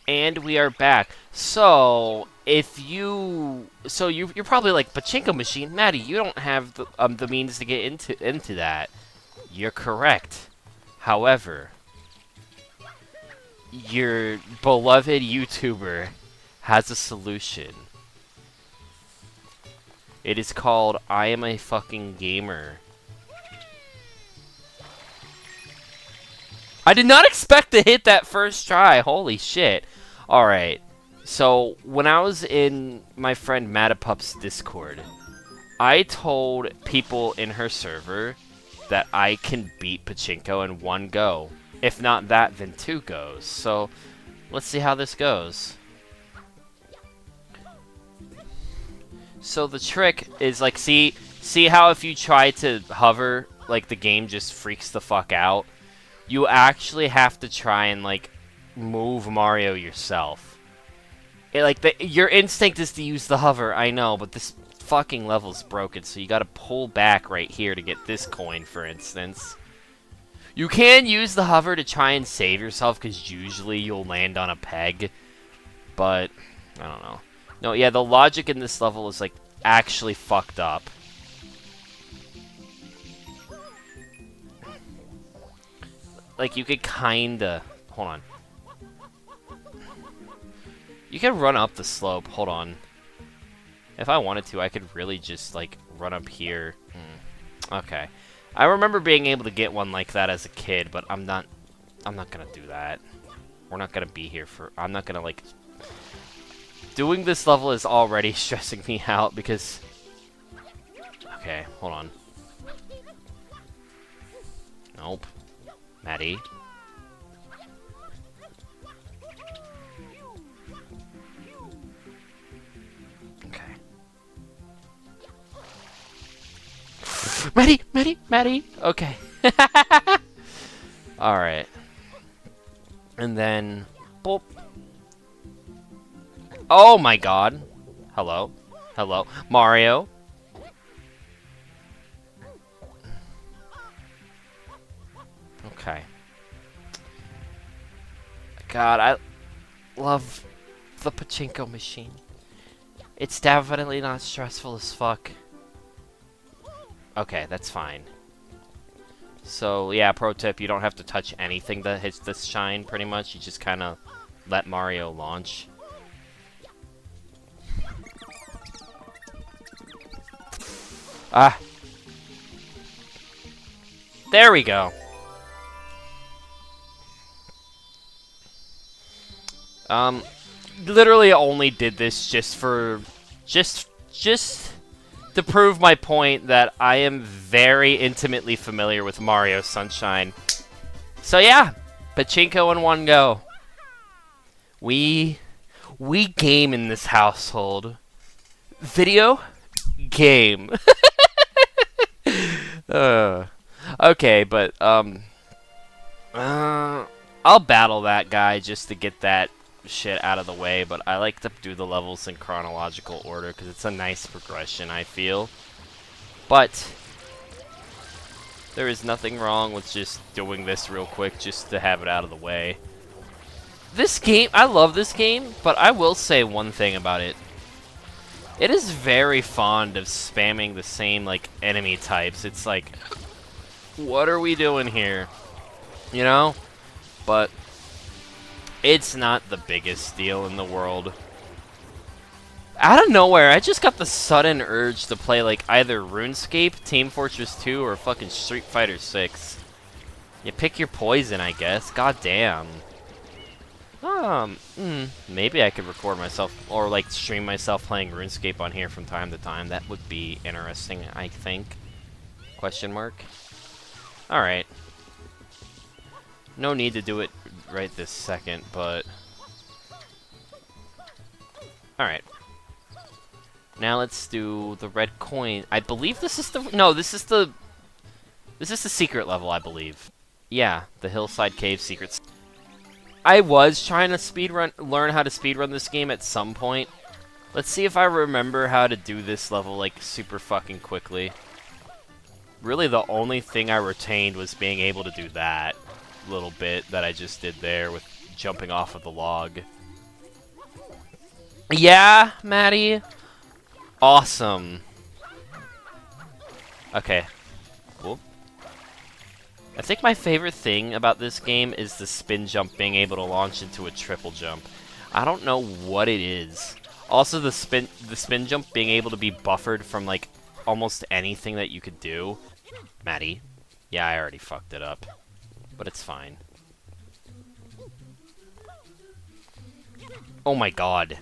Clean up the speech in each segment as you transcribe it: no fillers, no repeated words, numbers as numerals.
And we are back. So, if you... So, you're probably like, Pachinko machine? Maddie, you don't have the means to get into that. You're correct. However, your beloved YouTuber has a solution. It is called I Am a Fucking Gamer. I did not expect to hit that first try. Holy shit. Alright. So, when I was in my friend Matapup's Discord, I told people in her server that I can beat Pachinko in one go. If not that, then two goes. So, let's see how this goes. So the trick is, like, see how if you try to hover, like, the game just freaks the fuck out? You actually have to try and, like, move Mario yourself. Your instinct is to use the hover, I know, but this fucking level's broken, so you gotta pull back right here to get this coin, for instance. You can use the hover to try and save yourself, because usually you'll land on a peg, but I don't know. No, yeah, the logic in this level is, like, actually fucked up. Like, you could kinda... Hold on. You can run up the slope. Hold on. If I wanted to, I could really just, like, run up here. Okay. I remember being able to get one like that as a kid, but I'm not gonna do that. We're not gonna be here for... I'm not gonna, like... Doing this level is already stressing me out because... Okay, hold on. Nope. Maddie. Okay. Maddie! Okay. Alright. And then... Boop. Oh my god. Hello. Hello. Mario. Okay. God, I love the Pachinko machine. It's definitely not stressful as fuck. Okay, that's fine. So, yeah, pro tip, you don't have to touch anything that hits this shine, pretty much. You just kind of let Mario launch. Ah. There we go. Literally only did this just to prove my point that I am very intimately familiar with Mario Sunshine. So yeah, Pachinko in one go. We game in this household. Video game. Okay, but I'll battle that guy just to get that shit out of the way, but I like to do the levels in chronological order because it's a nice progression, I feel. But there is nothing wrong with just doing this real quick just to have it out of the way. This game, I love this game, but I will say one thing about it. It is very fond of spamming the same, like, enemy types. It's like, what are we doing here? You know? But it's not the biggest deal in the world. Out of nowhere, I just got the sudden urge to play, like, either RuneScape, Team Fortress 2, or fucking Street Fighter 6. You pick your poison, I guess. God damn. Maybe I could record myself, or, like, stream myself playing RuneScape on here from time to time. That would be interesting, I think. Question mark? Alright. No need to do it right this second, but... Alright. Now let's do the red coin. I believe this is the... No, this is the... This is the secret level, I believe. Yeah, the Hillside Cave secrets. I was trying to learn how to speedrun this game at some point. Let's see if I remember how to do this level, like, super fucking quickly. Really, the only thing I retained was being able to do that little bit that I just did there with jumping off of the log. Yeah, Maddie. Awesome. Okay. Cool. I think my favorite thing about this game is the spin jump being able to launch into a triple jump. I don't know what it is. Also, the spin jump being able to be buffered from like almost anything that you could do. Maddie. Yeah, I already fucked it up, but it's fine. Oh my god.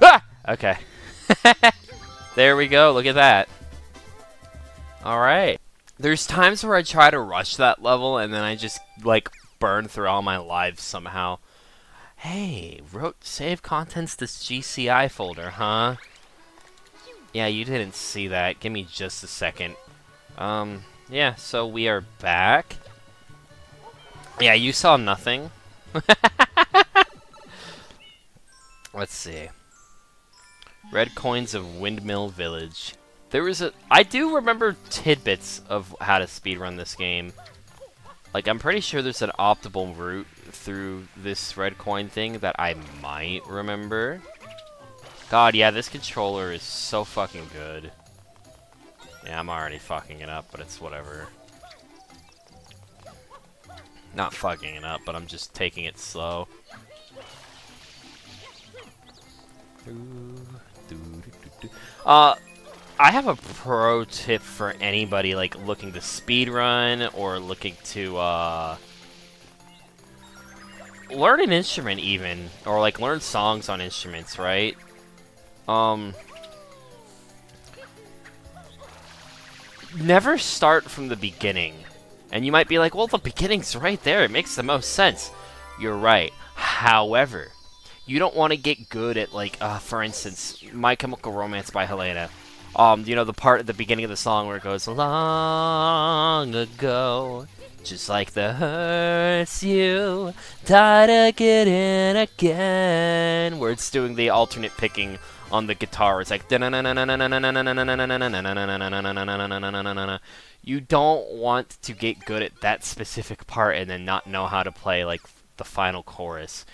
Ah! Okay. There we go. Look at that. Alright. There's times where I try to rush that level and then I just, like, burn through all my lives somehow. Hey, wrote save contents this GCI folder, huh? Yeah, you didn't see that. Give me just a second. Yeah, so we are back. Yeah, you saw nothing. Let's see. Red coins of Windmill Village. I do remember tidbits of how to speedrun this game. Like, I'm pretty sure there's an optimal route through this red coin thing that I might remember. God, yeah, this controller is so fucking good. Yeah, I'm already fucking it up, but it's whatever. Not fucking it up, but I'm just taking it slow. I have a pro tip for anybody like looking to speedrun or looking to learn an instrument even, or like learn songs on instruments, right? Never start from the beginning. And you might be like, well, the beginning's right there. It makes the most sense. You're right. However, you don't want to get good at, like, for instance, My Chemical Romance by Helena. You know, the part at the beginning of the song where it goes, long ago, just like the hurts you died again and again, where it's doing the alternate picking on the guitar. It's like, you don't want to get good at that specific part and then not know how to play, like, the final chorus.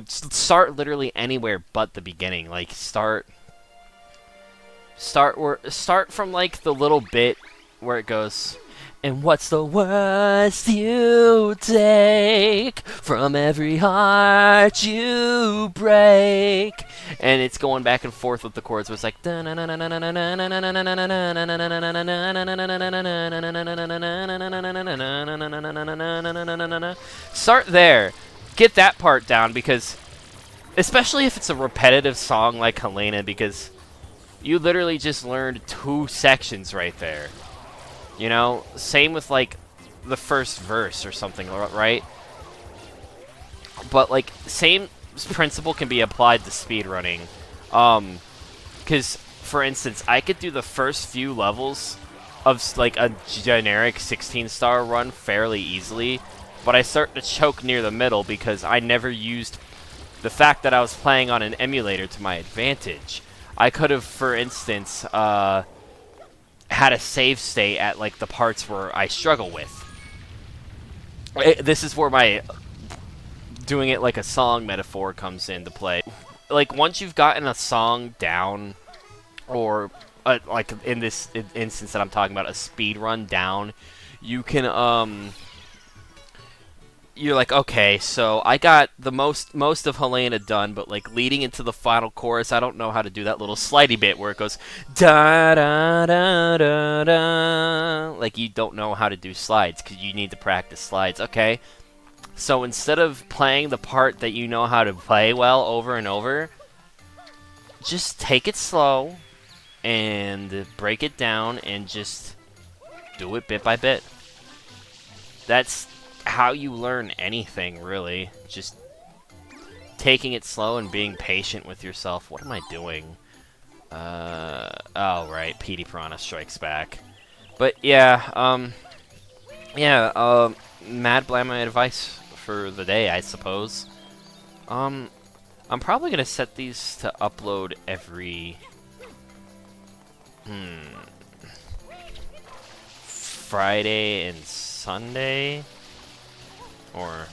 Start literally anywhere but the beginning. Like, start from like the little bit where it goes, and what's the worst you take from every heart you break? And it's going back and forth with the chords. So it's like start there. Get that part down, because especially if it's a repetitive song like Helena, because you literally just learned 2 sections right there. You know? Same with, like, the first verse or something, right? But, like, same principle can be applied to speedrunning. Because, for instance, I could do the first few levels of, like, a generic 16-star run fairly easily, but I start to choke near the middle because I never used the fact that I was playing on an emulator to my advantage. I could have, for instance, had a save state at, like, the parts where I struggle with. This is where my doing it like a song metaphor comes into play. Like, once you've gotten a song down, or, like, in this instance that I'm talking about, a speed run down, you can, you're like, okay, so I got the most of Helena done, but like leading into the final chorus, I don't know how to do that little slidey bit where it goes da da da da da. Like, you don't know how to do slides because you need to practice slides. Okay, so instead of playing the part that you know how to play well over and over, just take it slow and break it down and just do it bit by bit. That's how you learn anything, really. Just taking it slow and being patient with yourself. What am I doing? Oh, right. PD Piranha Strikes Back. But, yeah, Mad Blam, my advice for the day, I suppose. I'm probably gonna set these to upload every... Friday and Sunday? Or,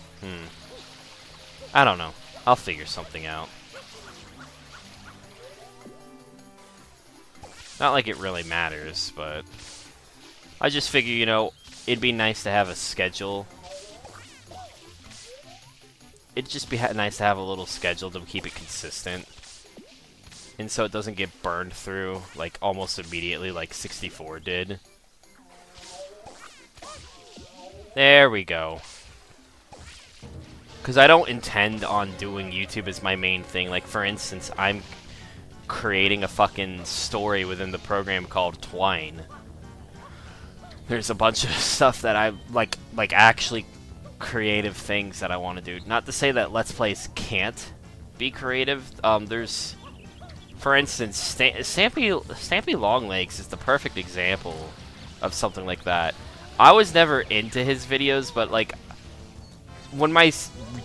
I don't know. I'll figure something out. Not like it really matters, but I just figure, you know, it'd be nice to have a schedule. It'd just be nice to have a little schedule to keep it consistent. And so it doesn't get burned through, like, almost immediately like 64 did. There we go. Because I don't intend on doing YouTube as my main thing. Like, for instance, I'm creating a fucking story within the program called Twine. There's a bunch of stuff that I, like actually creative things that I want to do. Not to say that Let's Plays can't be creative. There's, for instance, Stampy Longlegs is the perfect example of something like that. I was never into his videos, but like, when my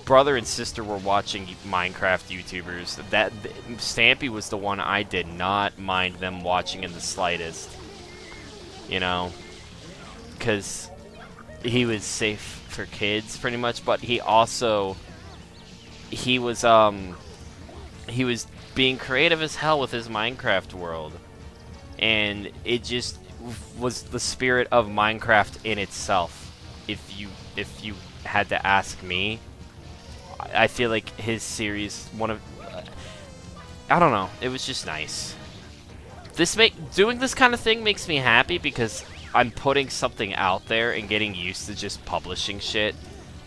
brother and sister were watching Minecraft YouTubers, Stampy was the one I did not mind them watching in the slightest. You know? Because he was safe for kids, pretty much, but he also... He was being creative as hell with his Minecraft world. And it just was the spirit of Minecraft in itself. If you had to ask me, I feel like his series, I don't know, it was just nice. Doing this kind of thing makes me happy because I'm putting something out there and getting used to just publishing shit.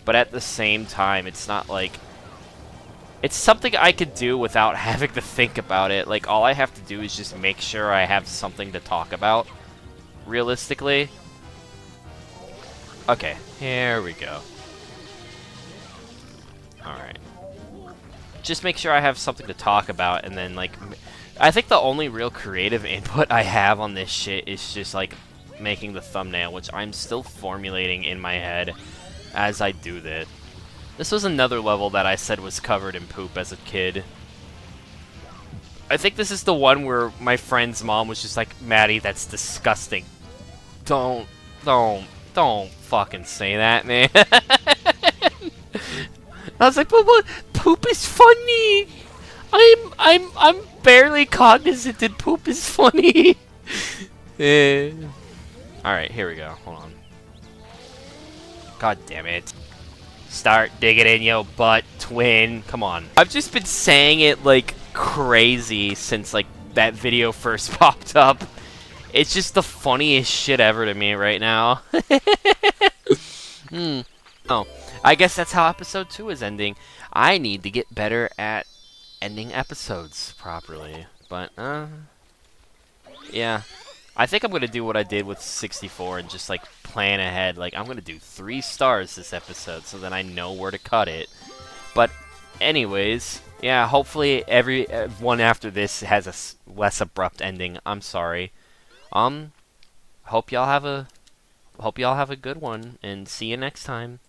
But at the same time, it's not like, it's something I could do without having to think about it. Like, all I have to do is just make sure I have something to talk about, realistically. Okay, here we go. Alright. Just make sure I have something to talk about, and then, like, I think the only real creative input I have on this shit is just, like, making the thumbnail, which I'm still formulating in my head as I do this. This was another level that I said was covered in poop as a kid. I think this is the one where my friend's mom was just like, Maddie, that's disgusting. Don't fucking say that, man. I was like, but what? Poop is funny. I'm barely cognizant that poop is funny. Alright, here we go. Hold on. God damn it. Start digging in your butt, twin. Come on. I've just been saying it like crazy since like that video first popped up. It's just the funniest shit ever to me right now. Oh, I guess that's how episode 2 is ending. I need to get better at ending episodes properly. But, yeah. I think I'm going to do what I did with 64 and just, like, plan ahead. Like, I'm going to do 3 stars this episode so that I know where to cut it. But, anyways, yeah, hopefully every one after this has a less abrupt ending. I'm sorry. Hope y'all have a good one, and see you next time.